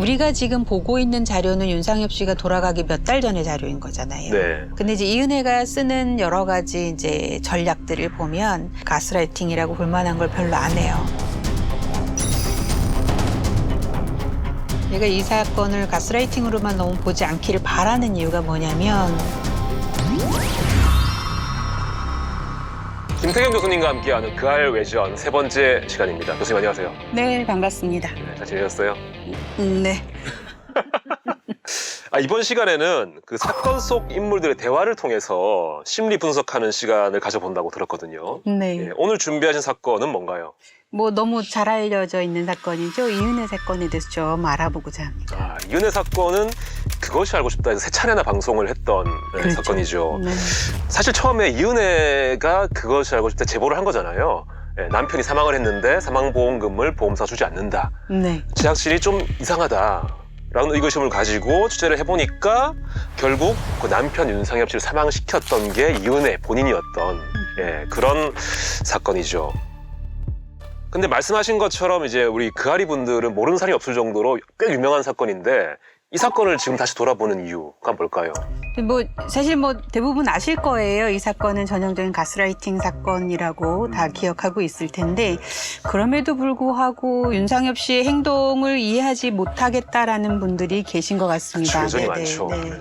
우리가 지금 보고 있는 자료는 윤상엽 씨가 돌아가기 몇 달 전의 자료인 거잖아요. 네. 근데 이제 이은혜가 쓰는 여러 가지 이제 전략들을 보면 가스라이팅이라고 볼 만한 걸 별로 안 해요. 내가 이 사건을 가스라이팅으로만 너무 보지 않기를 바라는 이유가 뭐냐면 김태경 교수님과 함께하는 그알 외전 세 번째 시간입니다. 교수님 안녕하세요. 네, 반갑습니다. 네, 잘 지내셨어요? 네. 이번 시간에는 그 사건 속 인물들의 대화를 통해서 심리 분석하는 시간을 가져본다고 들었거든요. 네. 예, 오늘 준비하신 사건은 뭔가요? 뭐 너무 잘 알려져 있는 사건이죠. 이은혜 사건에 대해서 좀 알아보고자 합니다. 이은혜 사건은 그것이 알고 싶다 해서 세 차례나 방송을 했던 그렇죠. 사건이죠. 네. 사실 처음에 이은혜가 그것이 알고 싶다 제보를 한 거잖아요. 예, 남편이 사망을 했는데 사망보험금을 보험사 주지 않는다. 네. 제작진이 좀 이상하다. 라는 의구심을 가지고 취재를 해보니까 결국 그 남편 윤상엽 씨를 사망시켰던 게 이은혜 본인이었던 그런 사건이죠. 근데 말씀하신 것처럼 이제 우리 그아리 분들은 모르는 사람이 없을 정도로 꽤 유명한 사건인데 이 사건을 지금 다시 돌아보는 이유가 뭘까요? 뭐 사실 뭐 대부분 아실 거예요. 이 사건은 전형적인 가스라이팅 사건이라고 다 기억하고 있을 텐데 그럼에도 불구하고 윤상엽 씨의 행동을 이해하지 못하겠다라는 분들이 계신 것 같습니다. 여전히 많죠. 네.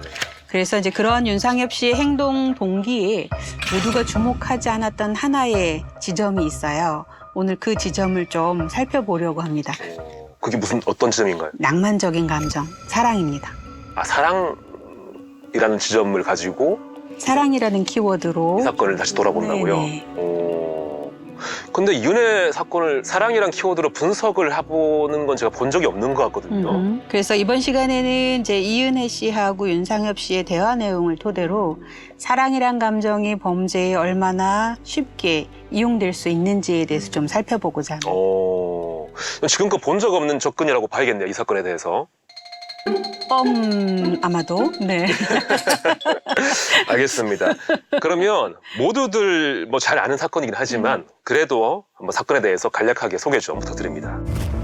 그래서 이제 그런 윤상엽 씨의 행동 동기에 모두가 주목하지 않았던 하나의 지점이 있어요. 오늘 그 지점을 좀 살펴보려고 합니다. 그게 어떤 지점인가요? 낭만적인 감정, 사랑입니다. 사랑이라는 지점을 가지고 사랑이라는 키워드로 이 사건을 다시 돌아본다고요? 네네. 근데 이은혜 사건을 사랑이란 키워드로 분석을 해보는 건 제가 본 적이 없는 것 같거든요. 그래서 이번 시간에는 이제 이은혜 씨하고 윤상엽 씨의 대화 내용을 토대로 사랑이란 감정이 범죄에 얼마나 쉽게 이용될 수 있는지에 대해서 좀 살펴보고자 합니다. 지금껏 본 적 없는 접근이라고 봐야겠네요, 이 사건에 대해서. 아마도. 네. 알겠습니다. 그러면 모두들 뭐 잘 아는 사건이긴 하지만 그래도 한번 사건에 대해서 간략하게 소개 좀 부탁드립니다.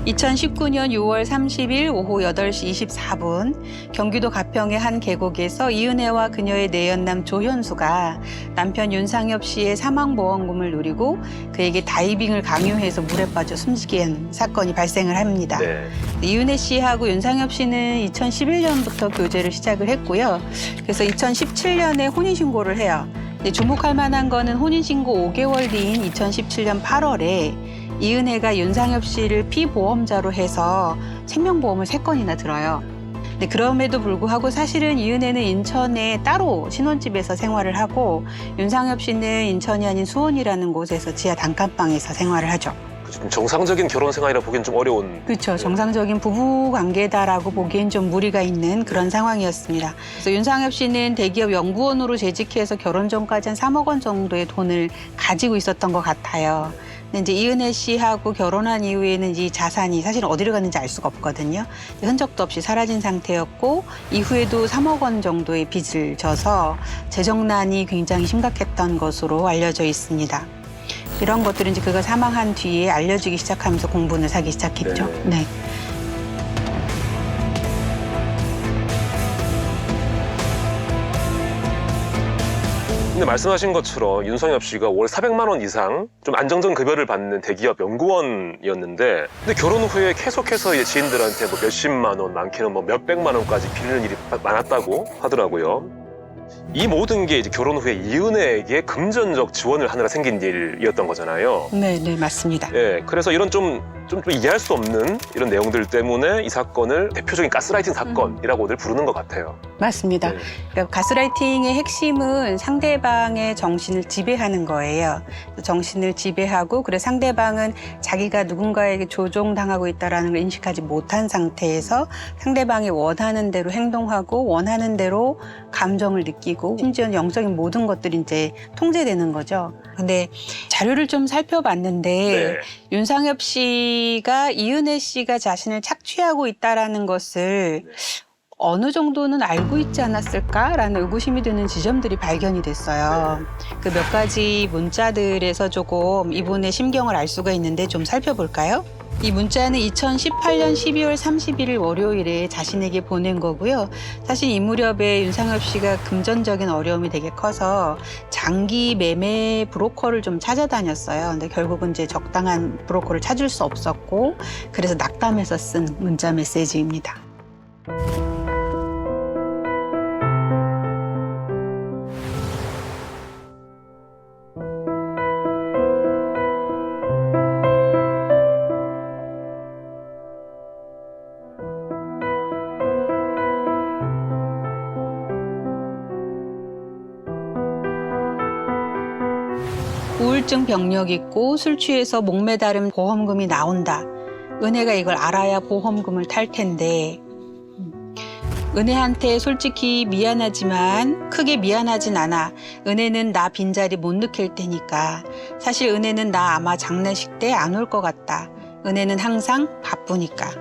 2019년 6월 30일 오후 8시 24분 경기도 가평의 한 계곡에서 이은혜와 그녀의 내연남 조현수가 남편 윤상엽 씨의 사망보험금을 노리고 그에게 다이빙을 강요해서 물에 빠져 숨지게 한 사건이 발생을 합니다. 네. 이은혜 씨하고 윤상엽 씨는 2011년부터 교제를 시작을 했고요. 그래서 2017년에 혼인신고를 해요. 근데 주목할 만한 거는 혼인신고 5개월 뒤인 2017년 8월에 이은혜가 윤상엽 씨를 피보험자로 해서 생명보험을 3건이나 들어요. 근데 그럼에도 불구하고 사실은 이은혜는 인천에 따로 신혼집에서 생활을 하고 윤상엽 씨는 인천이 아닌 수원이라는 곳에서 지하 단칸방에서 생활을 하죠. 좀 정상적인 결혼 생활이라 보기엔 좀 어려운. 그렇죠. 정상적인 부부 관계다라고 보기엔 좀 무리가 있는 그런 상황이었습니다. 그래서 윤상엽 씨는 대기업 연구원으로 재직해서 결혼 전까지 한 3억 원 정도의 돈을 가지고 있었던 것 같아요. 근데 이제 이은혜 씨하고 결혼한 이후에는 이 자산이 사실 어디로 갔는지 알 수가 없거든요. 흔적도 없이 사라진 상태였고 이후에도 3억 원 정도의 빚을 져서 재정난이 굉장히 심각했던 것으로 알려져 있습니다. 이런 것들은 이제 그가 사망한 뒤에 알려지기 시작하면서 공분을 사기 시작했죠. 네. 근데 말씀하신 것처럼 윤상엽 씨가 월 400만 원 이상 좀 안정적인 급여를 받는 대기업 연구원이었는데 근데 결혼 후에 계속해서 지인들한테 뭐 몇십만 원, 많게는 뭐 몇백만 원까지 빌리는 일이 많았다고 하더라고요. 이 모든 게 이제 결혼 후에 이은혜에게 금전적 지원을 하느라 생긴 일이었던 거잖아요. 네, 네, 맞습니다. 예, 그래서 이런 좀 이해할 수 없는 이런 내용들 때문에 이 사건을 대표적인 가스라이팅 사건이라고들 부르는 것 같아요. 맞습니다. 네. 그러니까 가스라이팅의 핵심은 상대방의 정신을 지배하는 거예요. 정신을 지배하고 그래 상대방은 자기가 누군가에게 조종당하고 있다는 걸 인식하지 못한 상태에서 상대방이 원하는 대로 행동하고 원하는 대로 감정을 느끼고 심지어는 영적인 모든 것들이 이제 통제되는 거죠. 근데 자료를 좀 살펴봤는데 네. 윤상엽 씨가 이은혜 씨가 자신을 착취하고 있다라는 것을 어느 정도는 알고 있지 않았을까라는 의구심이 드는 지점들이 발견이 됐어요. 그 몇 가지 문자들에서 조금 이분의 심경을 알 수가 있는데 좀 살펴볼까요? 이 문자는 2018년 12월 31일 월요일에 자신에게 보낸 거고요. 사실 이 무렵에 윤상엽 씨가 금전적인 어려움이 되게 커서 장기 매매 브로커를 좀 찾아다녔어요. 근데 결국은 이제 적당한 브로커를 찾을 수 없었고 그래서 낙담해서 쓴 문자 메시지입니다. 우울증 병력 있고 술 취해서 목매다른 보험금이 나온다. 은혜가 이걸 알아야 보험금을 탈 텐데 은혜한테 솔직히 미안하지만 크게 미안하진 않아. 은혜는 나 빈자리 못 느낄 테니까. 사실 은혜는 나 아마 장례식 때 안 올 것 같다. 은혜는 항상 바쁘니까.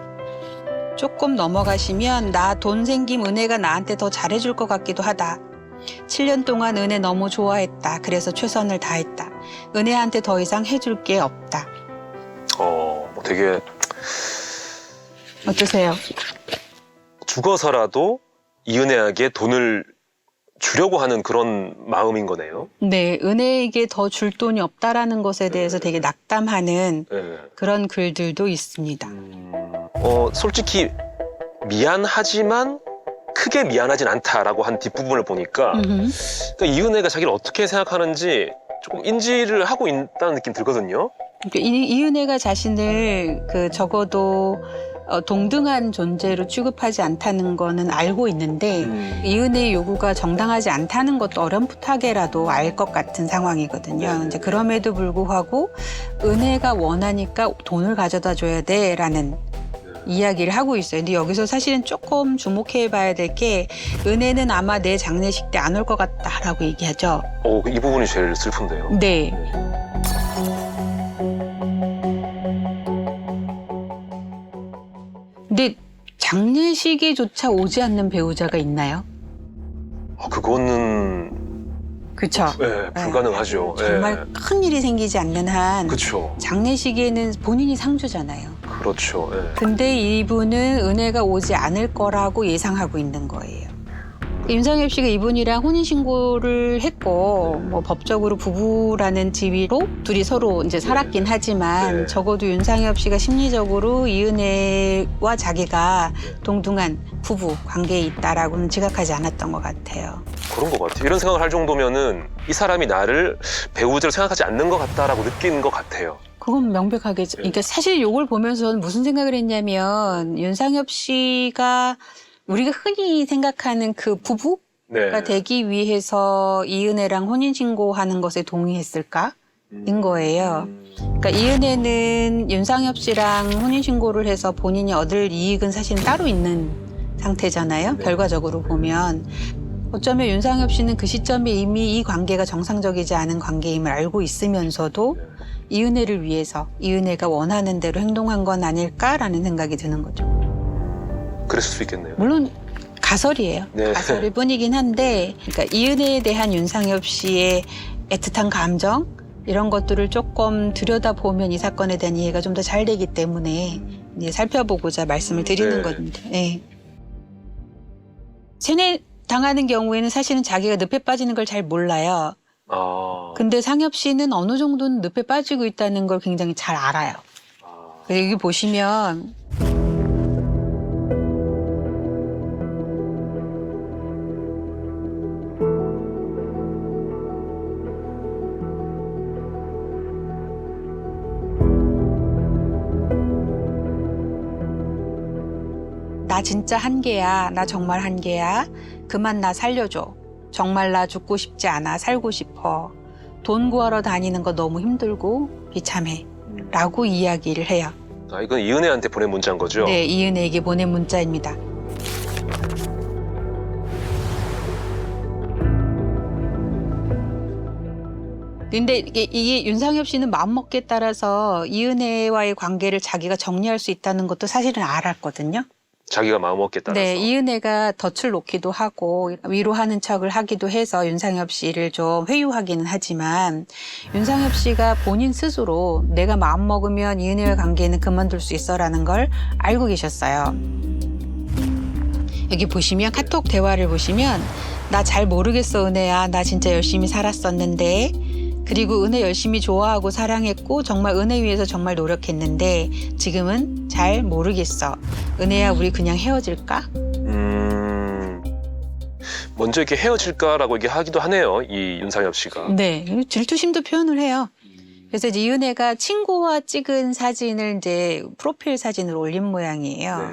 조금 넘어가시면 나 돈 생김 은혜가 나한테 더 잘해줄 것 같기도 하다. 7년 동안 은혜 너무 좋아했다. 그래서 최선을 다했다. 은혜한테 더 이상 해줄 게 없다. 되게 어떠세요? 죽어서라도 이은혜에게 돈을 주려고 하는 그런 마음인 거네요. 네, 은혜에게 더 줄 돈이 없다라는 것에 대해서 되게 낙담하는 네. 그런 글들도 있습니다. 솔직히 미안하지만 크게 미안하진 않다라고 한 뒷부분을 보니까 그러니까 이은혜가 자기를 어떻게 생각하는지 조금 인지를 하고 있다는 느낌 들거든요. 그러니까 이은혜가 자신을 적어도 동등한 존재로 취급하지 않다는 거는 알고 있는데 이은혜의 요구가 정당하지 않다는 것도 어렴풋하게라도 알 것 같은 상황이거든요. 이제 그럼에도 불구하고 은혜가 원하니까 돈을 가져다 줘야 돼라는 이야기를 하고 있어요. 근데 여기서 사실은 조금 주목해 봐야 될 게 은혜는 아마 내 장례식 때 안 올 것 같다라고 얘기하죠. 이 부분이 제일 슬픈데요. 네. 근데 장례식에조차 오지 않는 배우자가 있나요? 그거는 그렇죠. 불가능하죠. 정말 큰 일이 생기지 않는 한 그렇죠. 장례식에는 본인이 상주잖아요. 그렇죠. 근데 이분은 은혜가 오지 않을 거라고 예상하고 있는 거예요. 윤상엽 씨가 이분이랑 혼인신고를 했고 뭐 법적으로 부부라는 지위로 둘이 서로 이제 살았긴 하지만 적어도 윤상엽 씨가 심리적으로 이은혜와 자기가 동등한 부부 관계에 있다라고는 지각하지 않았던 것 같아요. 그런 것 같아요. 이런 생각을 할 정도면은 이 사람이 나를 배우자로 생각하지 않는 것 같다라고 느낀 것 같아요. 그건 명백하게. 그러니까 사실 이걸 보면서 저는 무슨 생각을 했냐면 윤상엽 씨가 우리가 흔히 생각하는 그 부부가 되기 위해서 이은혜랑 혼인신고하는 것에 동의했을까? 인 거예요. 그러니까 이은혜는 윤상엽 씨랑 혼인신고를 해서 본인이 얻을 이익은 사실 따로 있는 상태잖아요. 결과적으로 보면. 어쩌면 윤상엽 씨는 그 시점에 이미 이 관계가 정상적이지 않은 관계임을 알고 있으면서도 이은혜를 위해서 이은혜가 원하는 대로 행동한 건 아닐까라는 생각이 드는 거죠. 그랬을 수 있겠네요. 물론 가설이에요. 가설일 뿐이긴 한데 그러니까 이은혜에 대한 윤상엽 씨의 애틋한 감정 이런 것들을 조금 들여다보면 이 사건에 대한 이해가 좀 더 잘 되기 때문에 이제 살펴보고자 말씀을 드리는 건데. 네. 세뇌 당하는 경우에는 사실은 자기가 늪에 빠지는 걸 잘 몰라요. 근데 상엽 씨는 어느 정도는 늪에 빠지고 있다는 걸 굉장히 잘 알아요. 여기 보시면 나 진짜 한계야. 나 정말 한계야. 그만 나 살려줘. 정말 나 죽고 싶지 않아. 살고 싶어. 돈 구하러 다니는 거 너무 힘들고 비참해. 라고 이야기를 해요. 이건 이은혜한테 보낸 문자인 거죠? 네, 이은혜에게 보낸 문자입니다. 근데 이게 윤상엽 씨는 마음먹기에 따라서 이은혜와의 관계를 자기가 정리할 수 있다는 것도 사실은 알았거든요. 자기가 마음먹기에 따라서. 네, 이은혜가 덫을 놓기도 하고 위로하는 척을 하기도 해서 윤상엽 씨를 좀 회유하기는 하지만 윤상엽 씨가 본인 스스로 내가 마음먹으면 이은혜와 관계는 그만둘 수 있어라는 걸 알고 계셨어요. 여기 보시면 카톡 대화를 보시면 나 잘 모르겠어 은혜야. 나 진짜 열심히 살았었는데 그리고 은혜 열심히 좋아하고 사랑했고 정말 은혜 위해서 정말 노력했는데 지금은 잘 모르겠어. 은혜야 우리 그냥 헤어질까? 먼저 이렇게 헤어질까라고 얘기하기도 하네요. 이 윤상엽 씨가. 네, 질투심도 표현을 해요. 그래서 이제 이은혜가 친구와 찍은 사진을 이제 프로필 사진을 올린 모양이에요. 네.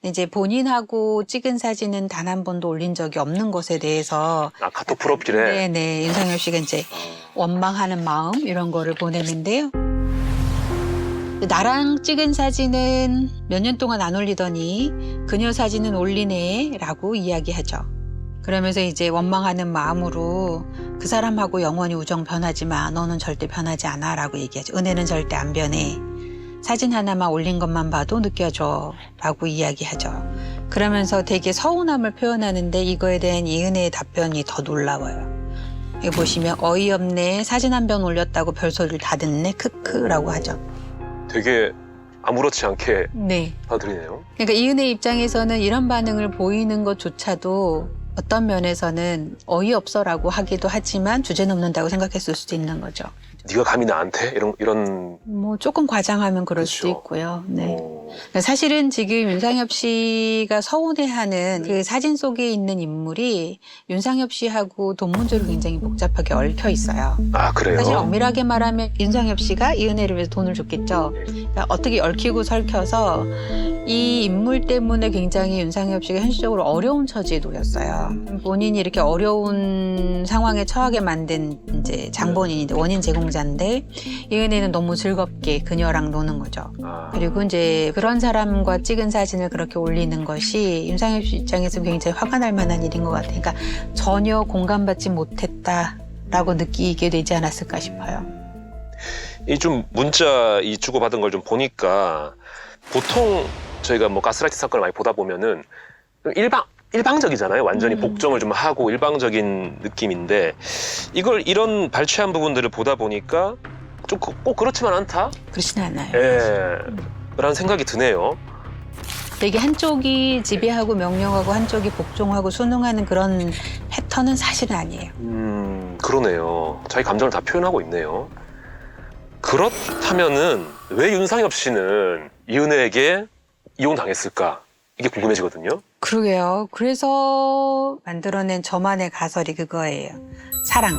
근데 이제 본인하고 찍은 사진은 단 한 번도 올린 적이 없는 것에 대해서 아, 카톡 프로필에. 네네 윤상엽 씨가 이제 원망하는 마음 이런 거를 보냈는데요. 나랑 찍은 사진은 몇 년 동안 안 올리더니 그녀 사진은 올리네라고 이야기하죠. 그러면서 이제 원망하는 마음으로 그 사람하고 영원히 우정 변하지 마. 너는 절대 변하지 않아 라고 얘기하죠. 은혜는 절대 안 변해. 사진 하나만 올린 것만 봐도 느껴져 라고 이야기하죠. 그러면서 되게 서운함을 표현하는데 이거에 대한 이은혜의 답변이 더 놀라워요. 여기 보시면 어이없네. 사진 한 편 올렸다고 별소리를 다 듣네. 크크라고 하죠. 되게 아무렇지 않게 네. 받아들이네요. 그러니까 이은혜 입장에서는 이런 반응을 보이는 것조차도 어떤 면에서는 어이없어라고 하기도 하지만 주제넘는다고 생각했을 수도 있는 거죠. 네가 감히 나한테 이런. 뭐 조금 과장하면 그럴 수도 그렇죠. 있고요. 네. 그러니까 사실은 지금 윤상엽 씨가 서운해하는 그 사진 속에 있는 인물이 윤상엽 씨하고 돈 문제로 굉장히 복잡하게 얽혀 있어요. 아, 그래요? 사실 엄밀하게 말하면 윤상엽 씨가 이은혜를 위해서 돈을 줬겠죠. 그러니까 어떻게 얽히고 설켜서 이 인물 때문에 굉장히 윤상엽 씨가 현실적으로 어려운 처지에 놓였어요. 본인이 이렇게 어려운 상황에 처하게 만든 이제 장본인인데 원인 제공자인데 이은혜는 너무 즐겁게 그녀랑 노는 거죠. 아. 그리고 이제 그런 사람과 찍은 사진을 그렇게 올리는 것이 윤상엽 씨 입장에서 굉장히 화가 날 만한 일인 것 같아요. 그러니까 전혀 공감받지 못했다라고 느끼게 되지 않았을까 싶어요. 이 좀 문자 이 주고받은 걸 좀 보니까 보통 저희가 뭐 가스라이팅 사건을 많이 보다 보면은 일방적이잖아요. 완전히 복종을 좀 하고 일방적인 느낌인데 이런 발췌한 부분들을 보다 보니까 좀 꼭 그렇지만 않다? 그렇지는 않아요. 예. 라는 생각이 드네요. 되게 한쪽이 지배하고 명령하고 한쪽이 복종하고 순응하는 그런 패턴은 사실은 아니에요. 그러네요. 자기 감정을 다 표현하고 있네요. 그렇다면은 왜 윤상엽 씨는 이은혜에게 이용당했을까? 이게 궁금해지거든요. 그러게요. 그래서 만들어낸 저만의 가설이 그거예요. 사랑.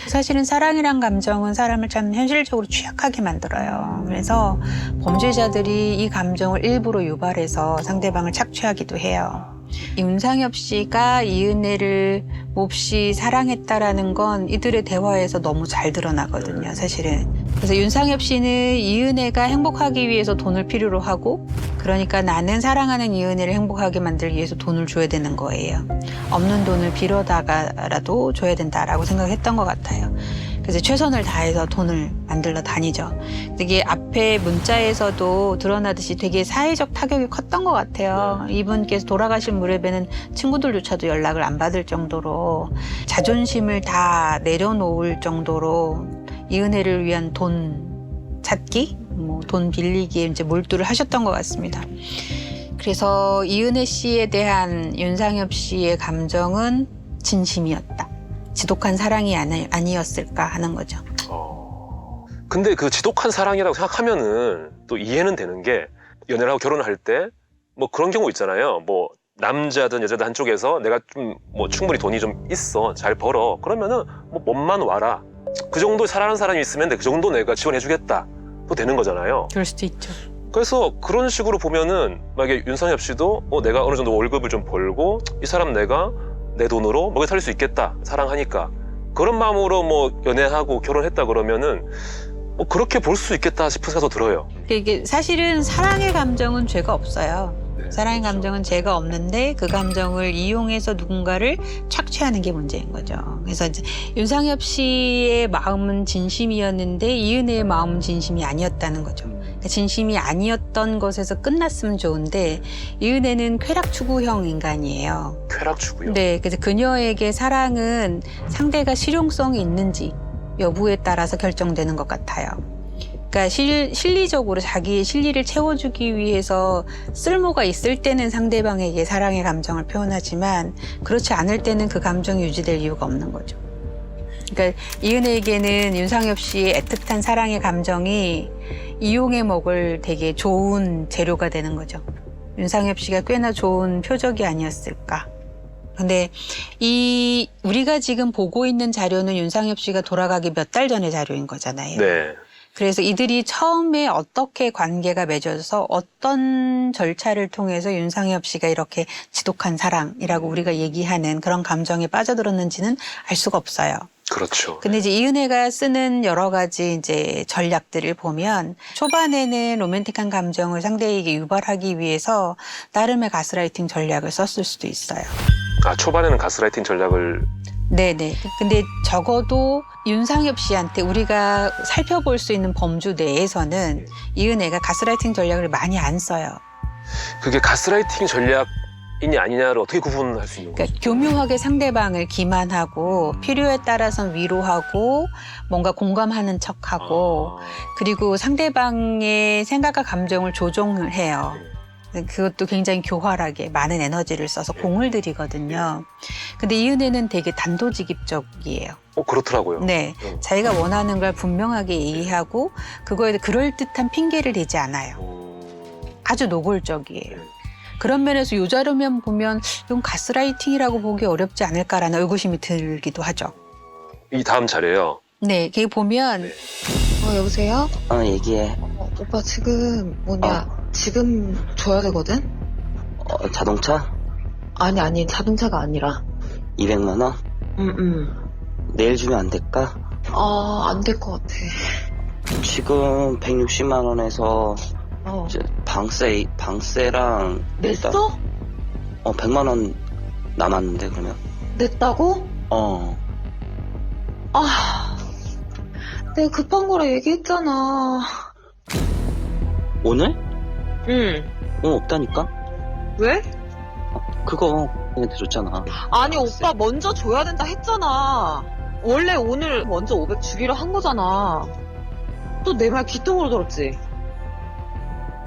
사실은 사랑이란 감정은 사람을 참 현실적으로 취약하게 만들어요. 그래서 범죄자들이 이 감정을 일부러 유발해서 상대방을 착취하기도 해요. 윤상엽 씨가 이은혜를 몹시 사랑했다라는 건 이들의 대화에서 너무 잘 드러나거든요, 사실은. 그래서 윤상엽 씨는 이은혜가 행복하기 위해서 돈을 필요로 하고 그러니까 나는 사랑하는 이은혜를 행복하게 만들기 위해서 돈을 줘야 되는 거예요. 없는 돈을 빌어다가라도 줘야 된다라고 생각했던 것 같아요. 그래서 최선을 다해서 돈을 만들러 다니죠. 이게 앞에 문자에서도 드러나듯이 되게 사회적 타격이 컸던 것 같아요. 이분께서 돌아가신 무렵에는 친구들조차도 연락을 안 받을 정도로 자존심을 다 내려놓을 정도로 이은혜를 위한 돈 찾기, 뭐 돈 빌리기에 이제 몰두를 하셨던 것 같습니다. 그래서 이은혜 씨에 대한 윤상엽 씨의 감정은 진심이었다. 지독한 사랑이 아니었을까 하는 거죠. 근데 그 지독한 사랑이라고 생각하면은 또 이해는 되는 게 연애를 하고 결혼을 할 때 뭐 그런 경우 있잖아요. 뭐 남자든 여자든 한쪽에서 내가 좀 뭐 충분히 돈이 좀 있어, 잘 벌어. 그러면은 뭐 몸만 와라. 그 정도 사랑하는 사람이 있으면 그 정도 내가 지원해주겠다. 또 되는 거잖아요. 그럴 수도 있죠. 그래서 그런 식으로 보면은 만약에 윤상엽 씨도 내가 어느 정도 월급을 좀 벌고 이 사람 내가 내 돈으로 먹여 살릴 수 있겠다. 사랑하니까. 그런 마음으로 뭐 연애하고 결혼했다 그러면은 뭐 그렇게 볼 수 있겠다 싶은 생각도 들어요. 이게 사실은 사랑의 감정은 죄가 없어요. 네, 사랑의 그렇죠. 감정은 죄가 없는데 그 감정을 이용해서 누군가를 착취하는 게 문제인 거죠. 그래서 이제 윤상엽 씨의 마음은 진심이었는데 이은혜의 마음은 진심이 아니었다는 거죠. 진심이 아니었던 것에서 끝났으면 좋은데 이은혜는 쾌락 추구형 인간이에요. 쾌락 추구요. 네, 그래서 그녀에게 사랑은 상대가 실용성이 있는지 여부에 따라서 결정되는 것 같아요. 그러니까 실리적으로 자기의 실리를 채워주기 위해서 쓸모가 있을 때는 상대방에게 사랑의 감정을 표현하지만 그렇지 않을 때는 그 감정이 유지될 이유가 없는 거죠. 그러니까 이은혜에게는 윤상엽 씨의 애틋한 사랑의 감정이 이용해 먹을 되게 좋은 재료가 되는 거죠. 윤상엽 씨가 꽤나 좋은 표적이 아니었을까. 근데 우리가 지금 보고 있는 자료는 윤상엽 씨가 돌아가기 몇 달 전의 자료인 거잖아요. 네. 그래서 이들이 처음에 어떻게 관계가 맺어져서 어떤 절차를 통해서 윤상엽 씨가 이렇게 지독한 사랑이라고 우리가 얘기하는 그런 감정에 빠져들었는지는 알 수가 없어요. 그렇죠. 근데 이제 이은혜가 쓰는 여러 가지 이제 전략들을 보면 초반에는 로맨틱한 감정을 상대에게 유발하기 위해서 나름의 가스라이팅 전략을 썼을 수도 있어요. 아, 초반에는 가스라이팅 전략을. 네네. 근데 적어도 윤상엽 씨한테 우리가 살펴볼 수 있는 범주 내에서는 이은혜가 가스라이팅 전략을 많이 안 써요. 그게 가스라이팅 전략이냐 아니냐를 어떻게 구분할 수 있는 거죠? 그러니까 교묘하게 상대방을 기만하고 필요에 따라서는 위로하고 뭔가 공감하는 척하고 그리고 상대방의 생각과 감정을 조종을 해요. 그것도 굉장히 교활하게 많은 에너지를 써서 공을 들이거든요. 근데 이은혜는 되게 단도직입적이에요. 그렇더라고요. 네. 자기가 원하는 걸 분명하게 얘기하고 그거에 그럴듯한 핑계를 대지 않아요. 아주 노골적이에요. 그런 면에서 이 자료면 보면 이건 가스라이팅이라고 보기 어렵지 않을까라는 의구심이 들기도 하죠. 이 다음 차례요. 네. 거기 보면 여보세요? 얘기해. 오빠 지금 지금 줘야 되거든? 자동차? 아니 자동차가 아니라 200만 원? 내일 주면 안 될까? 안 될 것 같아. 지금 160만 원에서 이제 방세랑 냈어? 100만 원 남았는데 그러면? 냈다고? 내가 급한 거라 얘기했잖아. 오늘? 응. 오늘 없다니까? 왜? 그거 형한테 줬잖아. 아니 오빠 먼저 줘야 된다 했잖아. 원래 오늘 먼저 500 주기로 한 거잖아. 또 내 말 귀뚱으로 들었지?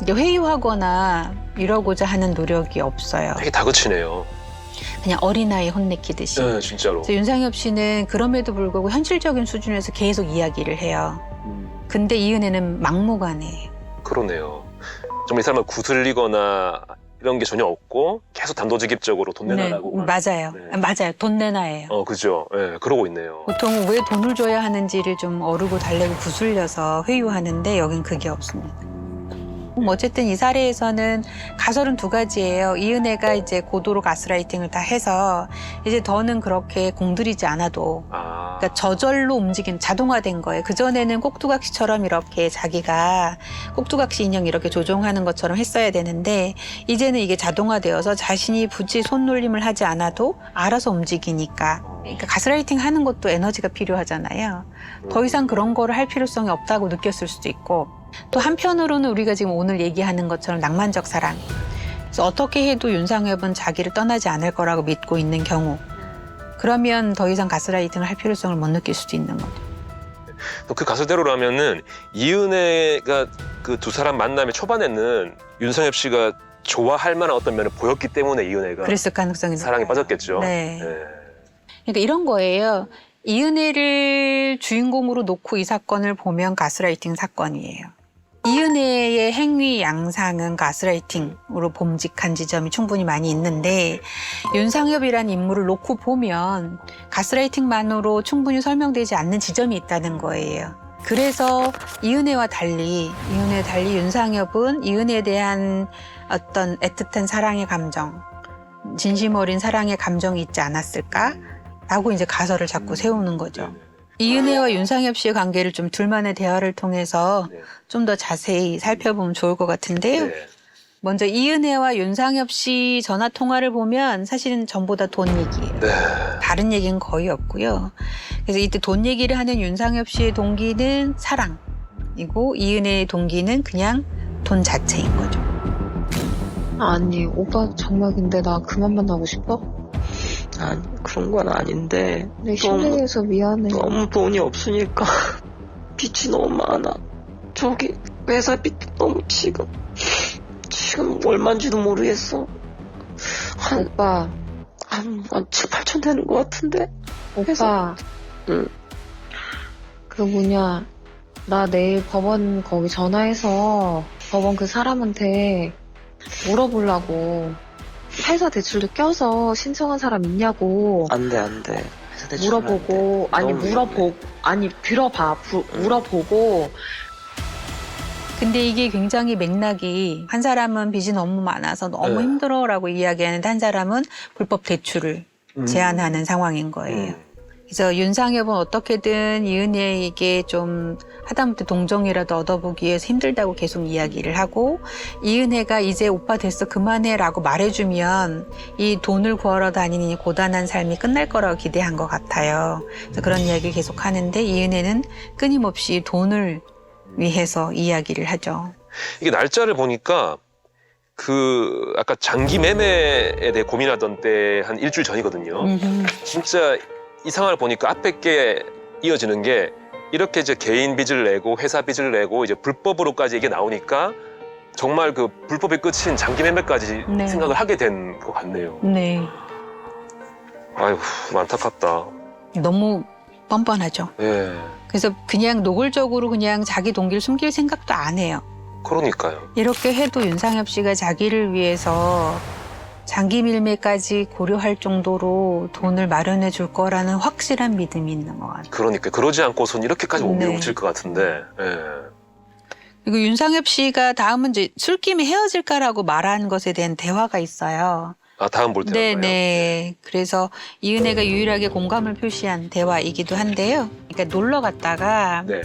이게 회유하거나 이러고자 하는 노력이 없어요. 되게 다그치네요. 그냥 어린아이 혼내키듯이. 네, 진짜로. 그래서 윤상엽 씨는 그럼에도 불구하고 현실적인 수준에서 계속 이야기를 해요. 근데 이은혜는 막무가내예요. 그러네요. 좀 이 사람을 구슬리거나 이런 게 전혀 없고 계속 단도직입적으로 돈 내놔라고. 네, 맞아요. 네. 맞아요. 돈 내놔예요. 그죠. 네, 그러고 있네요. 보통 왜 돈을 줘야 하는지를 좀 어르고 달래고 구슬려서 회유하는데 여긴 그게 없습니다. 어쨌든 이 사례에서는 가설은 두 가지예요. 이은혜가 이제 고도로 가스라이팅을 다 해서 이제 더는 그렇게 공들이지 않아도 그러니까 저절로 움직이는 자동화된 거예요. 그전에는 꼭두각시처럼 이렇게 자기가 꼭두각시 인형 이렇게 조종하는 것처럼 했어야 되는데 이제는 이게 자동화되어서 자신이 굳이 손놀림을 하지 않아도 알아서 움직이니까 그러니까 가스라이팅 하는 것도 에너지가 필요하잖아요. 더 이상 그런 거를 할 필요성이 없다고 느꼈을 수도 있고 또 한편으로는 우리가 지금 오늘 얘기하는 것처럼 낭만적 사랑. 그래서 어떻게 해도 윤상엽은 자기를 떠나지 않을 거라고 믿고 있는 경우. 그러면 더 이상 가스라이팅을 할 필요성을 못 느낄 수도 있는 거죠. 그 가설대로라면은 이은혜가 그 두 사람 만남의 초반에는 윤상엽 씨가 좋아할 만한 어떤 면을 보였기 때문에 이은혜가 그랬을 가능성이 사랑에 높아요. 빠졌겠죠. 네. 네. 그러니까 이런 거예요. 이은혜를 주인공으로 놓고 이 사건을 보면 가스라이팅 사건이에요. 이은혜의 행위 양상은 가스라이팅으로 범직한 지점이 충분히 많이 있는데 윤상엽이라는 인물을 놓고 보면 가스라이팅만으로 충분히 설명되지 않는 지점이 있다는 거예요. 그래서 이은혜와 달리 윤상엽은 이은혜에 대한 어떤 애틋한 사랑의 감정, 진심 어린 사랑의 감정이 있지 않았을까라고 이제 가설을 자꾸 세우는 거죠. 이은혜와 윤상엽 씨의 관계를 좀 둘만의 대화를 통해서 좀 더 자세히 살펴보면 좋을 것 같은데요. 네. 먼저 이은혜와 윤상엽 씨 전화 통화를 보면 사실은 전부 다 돈 얘기예요. 네. 다른 얘기는 거의 없고요. 그래서 이때 돈 얘기를 하는 윤상엽 씨의 동기는 사랑. 동기이고 이은혜의 동기는 그냥 돈 자체인 거죠. 아니, 오빠 정말 근데 나 그만 만나고 싶어? 아니, 그런 건 아닌데. 내 힘들게 해서 미안해. 너무 돈이 없으니까 빚이 너무 많아. 저기 회사 빚도 너무 지금 얼마인지도 모르겠어. 오빠, 한 7, 8천 되는 것 같은데. 오빠. 응. 그 뭐냐, 나 내일 법원 거기 전화해서 법원 그 사람한테 물어보려고. 회사 대출도 껴서 신청한 사람 있냐고 안 돼. 회사 대출 물어보고, 아니 너무 물어보고, 아니 들어봐, 물어보고. 근데 이게 굉장히 맥락이 한 사람은 빚이 너무 많아서 너무 네. 힘들어라고 이야기하는데 한 사람은 불법 대출을 제한하는 상황인 거예요. 그래서 윤상엽은 어떻게든 이은혜에게 좀 하다못해 동정이라도 얻어보기 위해서 힘들다고 계속 이야기를 하고 이은혜가 이제 오빠 됐어 그만해라고 말해주면 이 돈을 구하러 다니는 이 고단한 삶이 끝날 거라고 기대한 것 같아요. 그래서 그런 이야기를 계속 하는데 이은혜는 끊임없이 돈을 위해서 이야기를 하죠. 이게 날짜를 보니까 그 아까 장기 매매에 대해 고민하던 때 한 일주일 전이거든요. 진짜 이 상황을 보니까 앞에 게 이어지는 게 이렇게 이제 개인 빚을 내고 회사 빚을 내고 이제 불법으로까지 이게 나오니까 정말 그 불법의 끝인 장기 매매까지 네. 생각을 하게 된 것 같네요. 네. 아이고 안타깝다. 너무 뻔뻔하죠. 예. 그래서 그냥 노골적으로 그냥 자기 동기를 숨길 생각도 안 해요. 그러니까요. 이렇게 해도 윤상엽 씨가 자기를 위해서 장기 밀매까지 고려할 정도로 돈을 마련해 줄 거라는 확실한 믿음이 있는 것 같아요. 그러니까 그러지 않고선 이렇게까지 못 네. 밀어붙일 것 같은데. 예. 그리고 윤상엽 씨가 다음은 이제 술김에 헤어질까라고 말한 것에 대한 대화가 있어요. 아 다음 볼 때인가요? 네네. 그래서 이은혜가 유일하게 공감을 표시한 대화이기도 한데요. 그러니까 놀러 갔다가 네.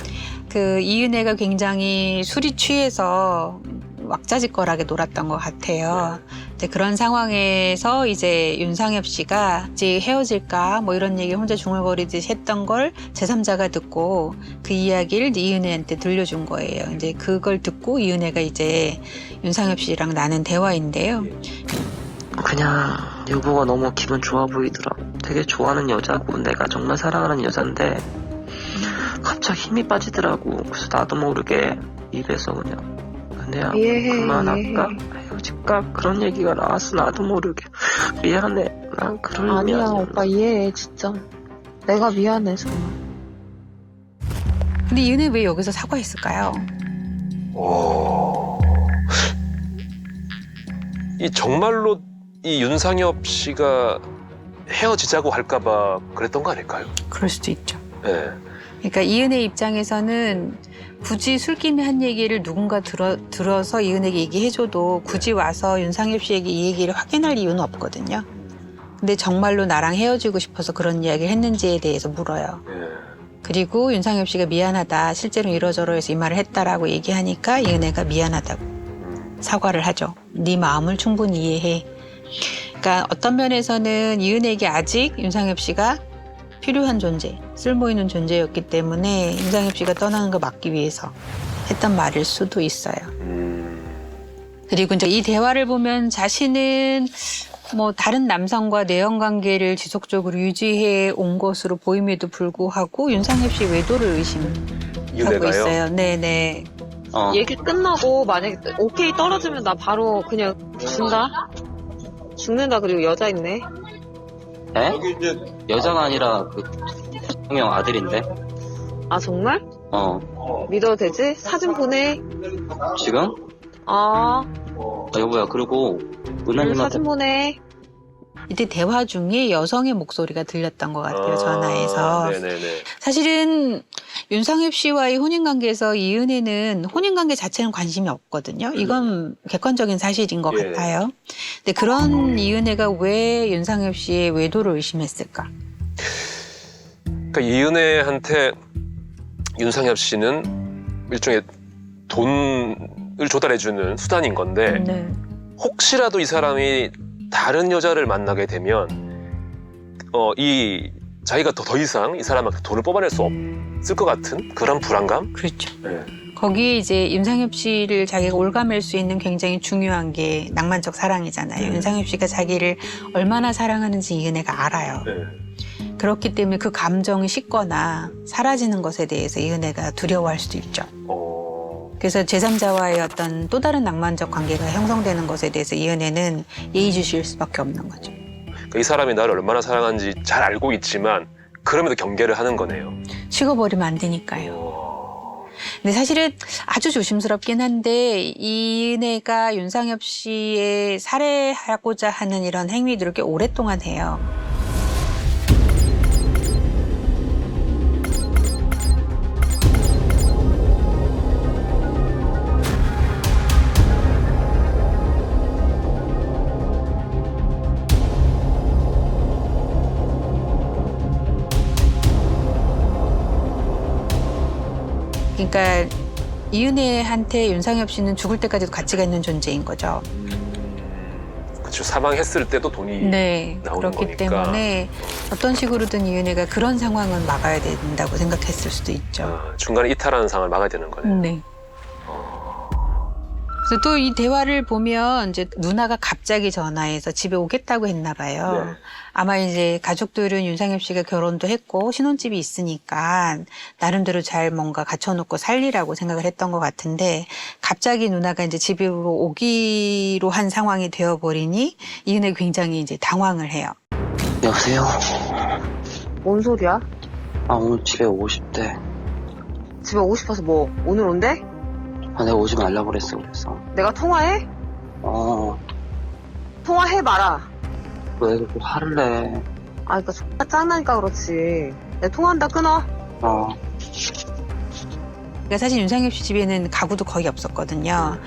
그 이은혜가 굉장히 술이 취해서 왁자지껄하게 놀았던 것 같아요. 근데 그런 상황에서 이제 윤상엽 씨가 이제 헤어질까 뭐 이런 얘기 혼자 중얼거리듯이 했던 걸 제3자가 듣고 그 이야기를 이은혜한테 들려준 거예요. 이제 그걸 듣고 이은혜가 이제 윤상엽 씨랑 나눈 대화인데요. 그냥 여보가 너무 기분 좋아 보이더라. 되게 좋아하는 여자고 내가 정말 사랑하는 여잔데 갑자기 힘이 빠지더라고. 그래서 나도 모르게 입에서 그냥 은혜야 그만할까? 헤어질까? 그런 얘기가 나왔어. 나도 모르게. 미안해. 난 그럴 의미 아니야, 아니야. 오빠 이해해, 진짜. 내가 미안해, 정말. 근데 이은혜 왜 여기서 사과했을까요? 이 정말로 이 윤상엽 씨가 헤어지자고 할까봐 그랬던 거 아닐까요? 그럴 수도 있죠. 예. 그러니까 이은혜 입장에서는 굳이 술김에 한 얘기를 누군가 들어서 이은혜에게 얘기해줘도 굳이 와서 윤상엽 씨에게 이 얘기를 확인할 이유는 없거든요. 근데 정말로 나랑 헤어지고 싶어서 그런 이야기를 했는지에 대해서 물어요. 예. 그리고 윤상엽 씨가 미안하다, 실제로 이러저러 해서 이 말을 했다라고 얘기하니까 이은혜가 미안하다고 사과를 하죠. 네 마음을 충분히 이해해. 그러니까 어떤 면에서는 이은혜에게 아직 윤상엽 씨가 필요한 존재, 쓸모있는 존재였기 때문에 윤상엽 씨가 떠나는 걸 막기 위해서 했던 말일 수도 있어요. 그리고 이제 이 대화를 보면 자신은 뭐 다른 남성과 내연 관계를 지속적으로 유지해 온 것으로 보임에도 불구하고 윤상엽 씨 외도를 의심하고 이은혜가요? 있어요. 네네. 얘기 끝나고 만약에 오케이 떨어지면 나 바로 그냥 죽는다. 그리고 여자 있네. 에? 여자가 아니라 그 형 아들인데. 아, 정말? 믿어도 되지? 사진 보내. 지금? 아, 여보야, 그리고 은하님한테 사진 보내. 이때 대화 중에 여성의 목소리가 들렸던 것 같아요. 전화에서. 네네네. 사실은 윤상엽 씨와의 혼인관계에서 이은혜는 혼인관계 자체는 관심이 없거든요. 이건 객관적인 사실인 것 예. 같아요. 근데 그런 이은혜가 왜 윤상엽 씨의 외도를 의심했을까? 그러니까 이은혜한테 윤상엽 씨는 일종의 돈을 조달해주는 수단인 건데 네. 혹시라도 이 사람이 다른 여자를 만나게 되면 이 자기가 더 이상 이 사람한테 돈을 뽑아낼 수 없을 것 같은 그런 불안감? 그렇죠. 네. 거기에 이제 윤상엽 씨를 자기가 올가맬 수 있는 굉장히 중요한 게 낭만적 사랑이잖아요. 윤상엽 씨가 자기를 얼마나 사랑하는지 이은혜가 알아요. 네. 그렇기 때문에 그 감정이 식거나 사라지는 것에 대해서 이은혜가 두려워할 수도 있죠. 그래서 제3자와의 어떤 또 다른 낭만적 관계가 형성되는 것에 대해서 이은혜는 예의주시일 수밖에 없는 거죠. 그러니까 이 사람이 나를 얼마나 사랑하는지 잘 알고 있지만 그럼에도 경계를 하는 거네요. 식어버리면 안 되니까요. 근데 사실은 아주 조심스럽긴 한데 이은혜가 윤상엽 씨의 살해하고자 하는 이런 행위들을 꽤 오랫동안 해요. 그러니까 이은혜한테 윤상엽 씨는 죽을 때까지도 가치가 있는 존재인 거죠. 그렇죠. 사망했을 때도 돈이 네, 나오는 그렇기 거니까. 때문에 어떤 식으로든 이은혜가 그런 상황은 막아야 된다고 생각했을 수도 있죠. 중간에 이탈하는 상황을 막아야 되는 거네요. 네. 그래서 또 이 대화를 보면 이제 누나가 갑자기 전화해서 집에 오겠다고 했나 봐요. 네. 아마 이제 가족들은 윤상엽 씨가 결혼도 했고 신혼집이 있으니까 나름대로 잘 뭔가 갖춰놓고 살리라고 생각을 했던 것 같은데 갑자기 누나가 이제 집으로 오기로 한 상황이 되어버리니 이은혜 굉장히 이제 당황을 해요. 여보세요? 뭔 소리야? 아, 오늘 집에 오고 싶대. 집에 오고 싶어서 뭐 오늘 온대? 아, 내가 오지 말라고 그랬어. 내가 통화해? 통화해봐라. 왜 그렇게 화를 내? 아, 그니까 X가 짱나니까 그렇지. 내가 통화한다 끊어. 그러니까 사실 윤상엽 씨 집에는 가구도 거의 없었거든요.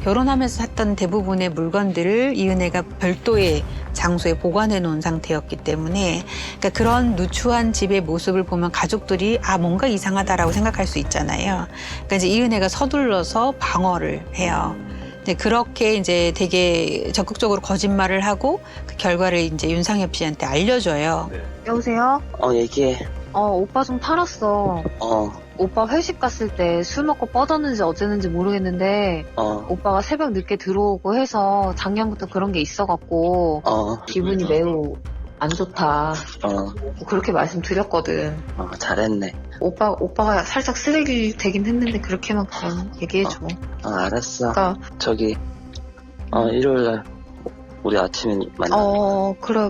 결혼하면서 샀던 대부분의 물건들을 이은혜가 별도의 장소에 보관해 놓은 상태였기 때문에 그러니까 그런 누추한 집의 모습을 보면 가족들이 아 뭔가 이상하다라고 생각할 수 있잖아요. 그러니까 이제 이은혜가 서둘러서 방어를 해요. 이제 그렇게 이제 되게 적극적으로 거짓말을 하고 그 결과를 이제 윤상엽 씨한테 알려줘요. 네. 여보세요? 얘기해. 오빠 좀 팔았어. 오빠 회식 갔을 때 술 먹고 뻗었는지 어쨌는지 모르겠는데 오빠가 새벽 늦게 들어오고 해서 작년부터 그런 게 있어갖고 기분이 매우 안 좋다. 그렇게 말씀드렸거든. 잘했네. 오빠가 살짝 쓰레기 되긴 했는데 그렇게만 얘기해줘. 알았어. 그러니까 저기, 일요일날 우리 아침에 만나.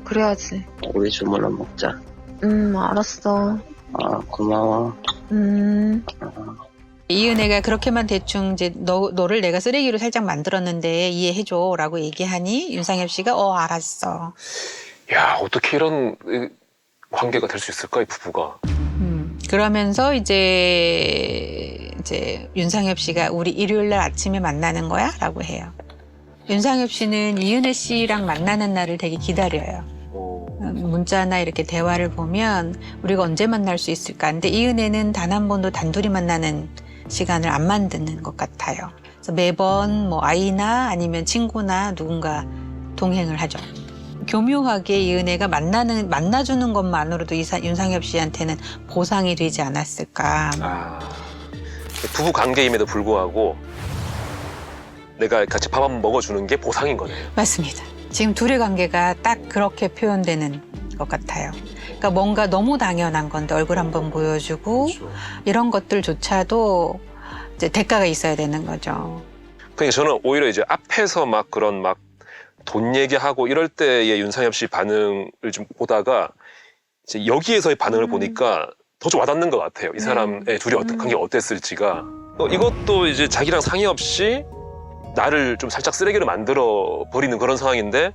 그래야지. 우리 주물러 먹자. 알았어. 고마워. 이은혜가 그렇게만 대충 이제 너를 내가 쓰레기로 살짝 만들었는데 이해해줘라고 얘기하니 윤상엽 씨가 알았어. 야, 어떻게 이런 관계가 될 수 있을까, 이 부부가. 그러면서 이제 윤상엽 씨가 우리 일요일 날 아침에 만나는 거야? 라고 해요. 윤상엽 씨는 이은혜 씨랑 만나는 날을 되게 기다려요. 문자나 이렇게 대화를 보면 우리가 언제 만날 수 있을까? 근데 이은혜는 단 한 번도 단둘이 만나는 시간을 안 만드는 것 같아요. 그래서 매번 뭐 아이나 아니면 친구나 누군가 동행을 하죠. 교묘하게 이은혜가 만나주는 것만으로도 윤상엽 씨한테는 보상이 되지 않았을까. 부부 관계임에도 불구하고 내가 같이 밥 한번 먹어주는 게 보상인 거네요. 맞습니다. 지금 둘의 관계가 딱 그렇게 표현되는 것 같아요. 그러니까 뭔가 너무 당연한 건데 얼굴 한번 보여주고 그렇죠. 이런 것들조차도 이제 대가가 있어야 되는 거죠. 그러니까 저는 오히려 이제 앞에서 막 그런 막 돈 얘기하고 이럴 때의 윤상엽 씨 반응을 좀 보다가 이제 여기에서의 반응을 보니까 더 좀 와닿는 것 같아요. 이 사람의 둘이 어떤 관계가 어땠을지가. 이것도 이제 자기랑 상의 없이 나를 좀 살짝 쓰레기로 만들어 버리는 그런 상황인데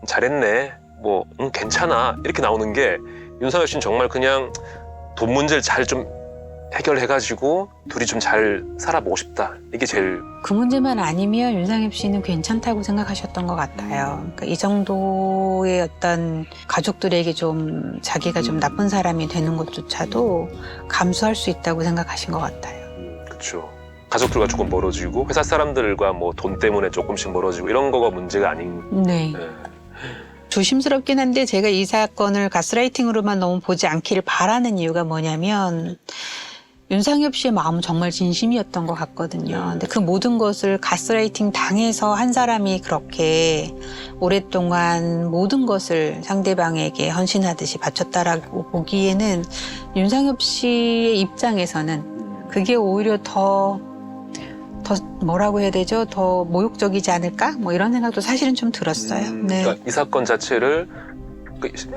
잘했네. 뭐 괜찮아. 이렇게 나오는 게 윤상엽 씨는 정말 그냥 돈 문제를 잘 좀 해결해가지고 둘이 좀 잘 살아보고 싶다. 이게 제일. 그 문제만 아니면 윤상엽 씨는 괜찮다고 생각하셨던 것 같아요. 그러니까 이 정도의 어떤 가족들에게 좀 자기가 좀 나쁜 사람이 되는 것조차도 감수할 수 있다고 생각하신 것 같아요. 그렇죠. 가족들과 조금 멀어지고 회사 사람들과 뭐 돈 때문에 조금씩 멀어지고 이런 거가 문제가 아닌. 네. 조심스럽긴 한데 제가 이 사건을 가스라이팅으로만 너무 보지 않기를 바라는 이유가 뭐냐면 윤상엽 씨의 마음은 정말 진심이었던 것 같거든요. 근데 그 모든 것을 가스라이팅 당해서 한 사람이 그렇게 오랫동안 모든 것을 상대방에게 헌신하듯이 바쳤다라고 보기에는 윤상엽 씨의 입장에서는 그게 오히려 더 뭐라고 해야 되죠? 더 모욕적이지 않을까? 뭐 이런 생각도 사실은 좀 들었어요. 네. 그러니까 이 사건 자체를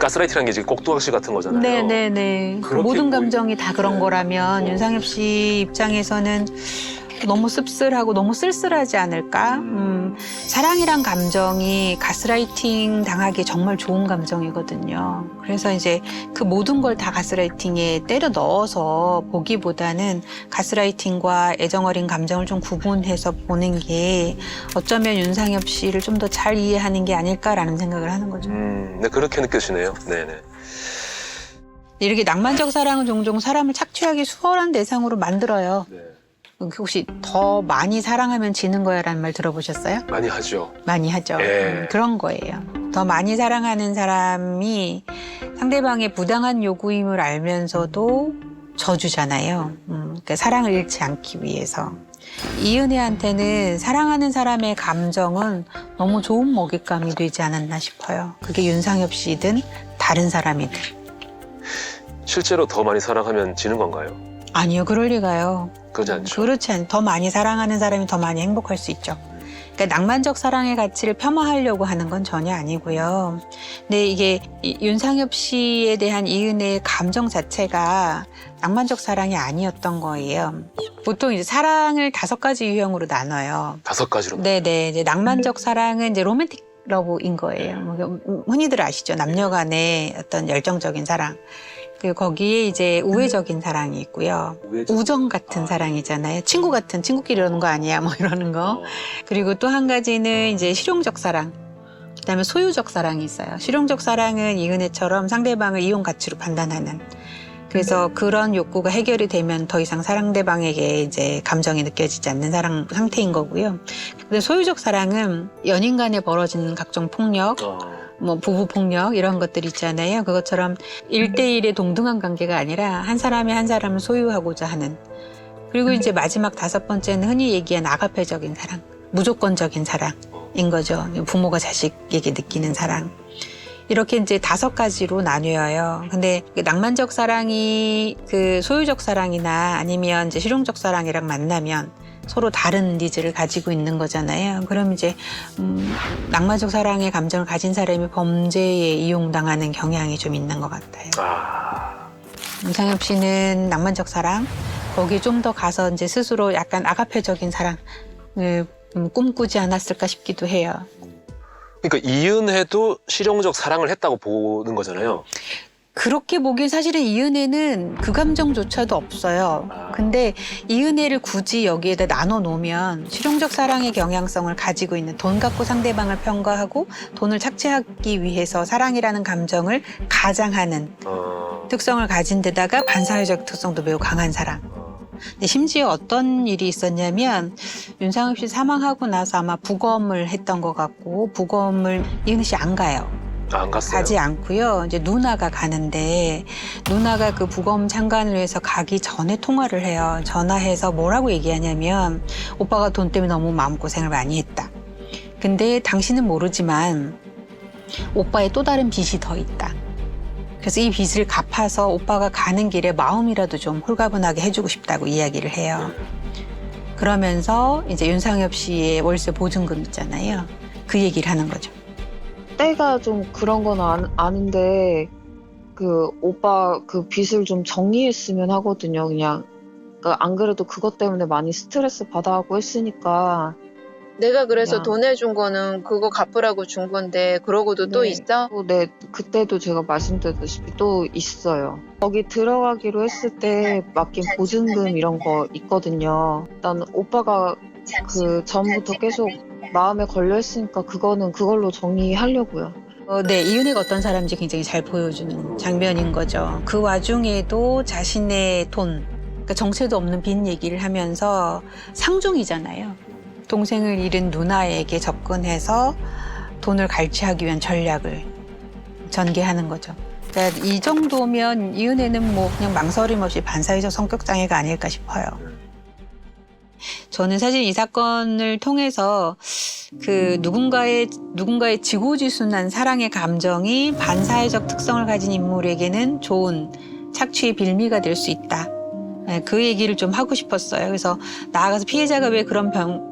가스라이팅이라는 게 지금 꼭두각시 같은 거잖아요. 네네네. 그렇게 모든 감정이 다 그런 네. 거라면 윤상엽 씨 입장에서는 너무 씁쓸하고 너무 쓸쓸하지 않을까? 사랑이란 감정이 가스라이팅 당하기 정말 좋은 감정이거든요. 그래서 이제 그 모든 걸 다 가스라이팅에 때려 넣어서 보기보다는 가스라이팅과 애정어린 감정을 좀 구분해서 보는 게 어쩌면 윤상엽 씨를 좀 더 잘 이해하는 게 아닐까라는 생각을 하는 거죠. 네, 그렇게 느껴지네요. 네네. 이렇게 낭만적 사랑은 종종 사람을 착취하기 수월한 대상으로 만들어요. 네. 혹시 더 많이 사랑하면 지는 거야라는 말 들어보셨어요? 많이 하죠. 많이 하죠. 예. 그런 거예요. 더 많이 사랑하는 사람이 상대방의 부당한 요구임을 알면서도 져주잖아요. 그러니까 사랑을 잃지 않기 위해서. 이은혜한테는 사랑하는 사람의 감정은 너무 좋은 먹잇감이 되지 않았나 싶어요. 그게 윤상엽 씨든 다른 사람이든. 실제로 더 많이 사랑하면 지는 건가요? 아니요, 그럴 리가요. 그러지 않죠. 그렇지 않아요. 더 많이 사랑하는 사람이 더 많이 행복할 수 있죠. 그러니까 낭만적 사랑의 가치를 폄하하려고 하는 건 전혀 아니고요. 근데 이게 윤상엽 씨에 대한 이은혜의 감정 자체가 낭만적 사랑이 아니었던 거예요. 보통 이제 사랑을 5가지 유형으로 나눠요. 5가지로. 네네. 이제 낭만적 사랑은 이제 로맨틱 러브인 거예요. 뭐 흔히들 아시죠. 남녀 간의 어떤 열정적인 사랑. 그리고 거기에 이제 우애적인 사랑이 있고요. 우정 같은 사랑이잖아요. 친구 같은, 친구끼리 이러는 거 아니야, 뭐 이러는 거. 그리고 또 한 가지는 이제 실용적 사랑. 그다음에 소유적 사랑이 있어요. 실용적 사랑은 이은혜처럼 상대방을 이용 가치로 판단하는. 그래서 그런 욕구가 해결이 되면 더 이상 상대방에게 이제 감정이 느껴지지 않는 사랑 상태인 거고요. 근데 소유적 사랑은 연인 간에 벌어지는 각종 폭력, 뭐 부부 폭력 이런 것들 있잖아요. 그것처럼 1대1의 동등한 관계가 아니라 한 사람이 한 사람을 소유하고자 하는. 그리고 이제 마지막 5번째는 흔히 얘기한 아가페적인 사랑, 무조건적인 사랑인 거죠. 부모가 자식에게 느끼는 사랑. 이렇게 이제 5가지로 나뉘어요. 근데 낭만적 사랑이 그 소유적 사랑이나 아니면 이제 실용적 사랑이랑 만나면 서로 다른 니즈를 가지고 있는 거잖아요. 그럼 이제 낭만적 사랑의 감정을 가진 사람이 범죄에 이용당하는 경향이 좀 있는 것 같아요. 윤상엽 씨는 낭만적 사랑, 거기 좀 더 가서 이제 스스로 약간 아가페적인 사랑을 꿈꾸지 않았을까 싶기도 해요. 그러니까 이은혜도 실용적 사랑을 했다고 보는 거잖아요. 그렇게 보기엔 사실은 이은혜는 그 감정조차도 없어요. 근데 이은혜를 굳이 여기에다 나눠 놓으면 실용적 사랑의 경향성을 가지고 있는, 돈 갖고 상대방을 평가하고 돈을 착취하기 위해서 사랑이라는 감정을 가장하는 특성을 가진 데다가 반사회적 특성도 매우 강한 사람. 근데 심지어 어떤 일이 있었냐면 윤상엽 씨 사망하고 나서 아마 부검을 했던 것 같고, 부검을 이은혜 씨 안 가요. 안 갔어요. 가지 않고요. 이제 누나가 가는데, 누나가 그 부검 참관을 위해서 가기 전에 통화를 해요. 전화해서 뭐라고 얘기하냐면, 오빠가 돈 때문에 너무 마음고생을 많이 했다. 근데 당신은 모르지만 오빠의 또 다른 빚이 더 있다. 그래서 이 빚을 갚아서 오빠가 가는 길에 마음이라도 좀 홀가분하게 해주고 싶다고 이야기를 해요. 그러면서 이제 윤상엽 씨의 월세 보증금 있잖아요. 그 얘기를 하는 거죠. 때가 좀 그런 건 아는데 그 오빠 그 빚을 좀 정리했으면 하거든요. 그냥 그러니까 안 그래도 그것 때문에 많이 스트레스 받아하고 했으니까. 내가 그래서 그냥. 돈 해준 거는 그거 갚으라고 준 건데 그러고도 또 있어? 네, 그때도 제가 말씀드렸다시피 또 있어요. 거기 들어가기로 했을 때 맡긴 보증금 이런 거 있거든요. 일단 오빠가 그 전부터 계속 마음에 걸려 했으니까 그거는 그걸로 정리하려고요. 네, 이은혜가 어떤 사람인지 굉장히 잘 보여주는 장면인 거죠. 그 와중에도 자신의 돈, 그러니까 정체도 없는 빚 얘기를 하면서 상중이잖아요. 동생을 잃은 누나에게 접근해서 돈을 갈취하기 위한 전략을 전개하는 거죠. 그러니까 이 정도면 이은혜는 뭐 그냥 망설임 없이 반사회적 성격 장애가 아닐까 싶어요. 저는 사실 이 사건을 통해서 그 누군가의 지고지순한 사랑의 감정이 반사회적 특성을 가진 인물에게는 좋은 착취의 빌미가 될 수 있다. 네, 그 얘기를 좀 하고 싶었어요. 그래서 나아가서 피해자가 왜 그런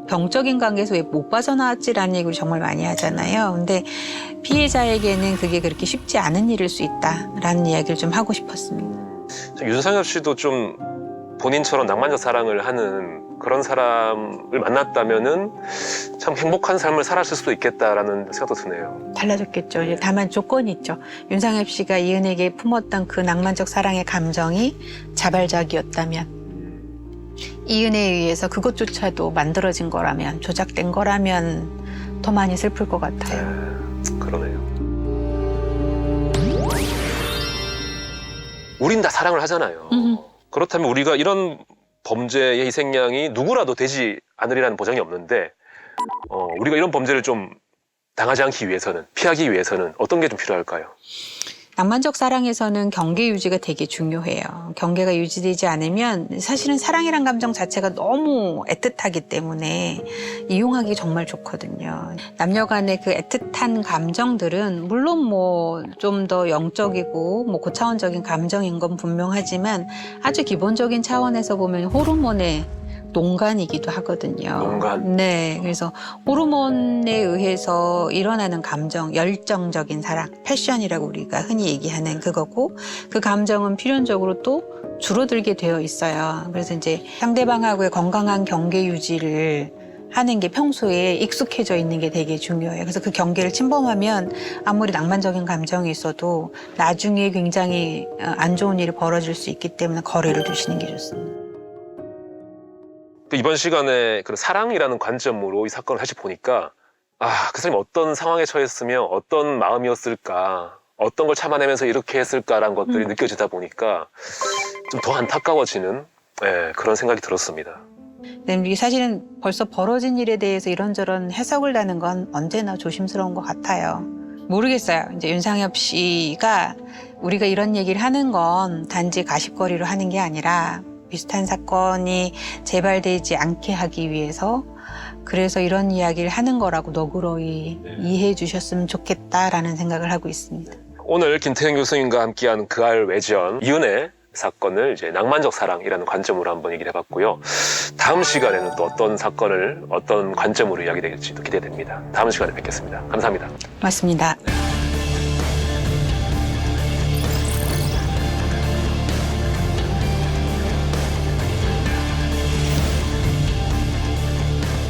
병적인 관계에서 왜 못 빠져나왔지라는 얘기를 정말 많이 하잖아요. 근데 피해자에게는 그게 그렇게 쉽지 않은 일일 수 있다라는 이야기를 좀 하고 싶었습니다. 윤상엽 씨도 좀 본인처럼 낭만적 사랑을 하는 그런 사람을 만났다면은 참 행복한 삶을 살았을 수도 있겠다라는 생각도 드네요. 달라졌겠죠. 이제 다만 조건이 있죠. 윤상엽 씨가 이은혜에게 품었던 그 낭만적 사랑의 감정이 자발적이었다면, 이은혜에 의해서 그것조차도 만들어진 거라면, 조작된 거라면 더 많이 슬플 것 같아요. 그러네요. 우린 다 사랑을 하잖아요. 그렇다면 우리가 이런 범죄의 희생양이 누구라도 되지 않으리라는 보장이 없는데 우리가 이런 범죄를 좀 당하지 않기 위해서는, 피하기 위해서는 어떤 게 좀 필요할까요? 낭만적 사랑에서는 경계 유지가 되게 중요해요. 경계가 유지되지 않으면 사실은 사랑이란 감정 자체가 너무 애틋하기 때문에 이용하기 정말 좋거든요. 남녀 간의 그 애틋한 감정들은 물론 뭐 좀 더 영적이고 뭐 고차원적인 감정인 건 분명하지만 아주 기본적인 차원에서 보면 호르몬의 농간이기도 하거든요. 농간? 네. 그래서 호르몬에 의해서 일어나는 감정, 열정적인 사랑, 패션이라고 우리가 흔히 얘기하는 그거고, 그 감정은 필연적으로 또 줄어들게 되어 있어요. 그래서 이제 상대방하고의 건강한 경계 유지를 하는 게 평소에 익숙해져 있는 게 되게 중요해요. 그래서 그 경계를 침범하면 아무리 낭만적인 감정이 있어도 나중에 굉장히 안 좋은 일이 벌어질 수 있기 때문에 거리를 두시는 게 좋습니다. 이번 시간에 그 사랑이라는 관점으로 이 사건을 다시 보니까 그 사람이 어떤 상황에 처했으며 어떤 마음이었을까, 어떤 걸 참아내면서 이렇게 했을까라는 것들이 느껴지다 보니까 좀 더 안타까워지는 그런 생각이 들었습니다. 네, 이게 사실은 벌써 벌어진 일에 대해서 이런저런 해석을 하는 건 언제나 조심스러운 것 같아요. 모르겠어요. 이제 윤상엽 씨가 우리가 이런 얘기를 하는 건 단지 가십거리로 하는 게 아니라 비슷한 사건이 재발되지 않게 하기 위해서, 그래서 이런 이야기를 하는 거라고 너그러이 이해해 주셨으면 좋겠다라는 생각을 하고 있습니다. 오늘 김태형 교수님과 함께한 그알 외전 이은혜 사건을 이제 낭만적 사랑이라는 관점으로 한번 얘기를 해봤고요. 다음 시간에는 또 어떤 사건을 어떤 관점으로 이야기될지도 기대됩니다. 다음 시간에 뵙겠습니다. 감사합니다. 고맙습니다.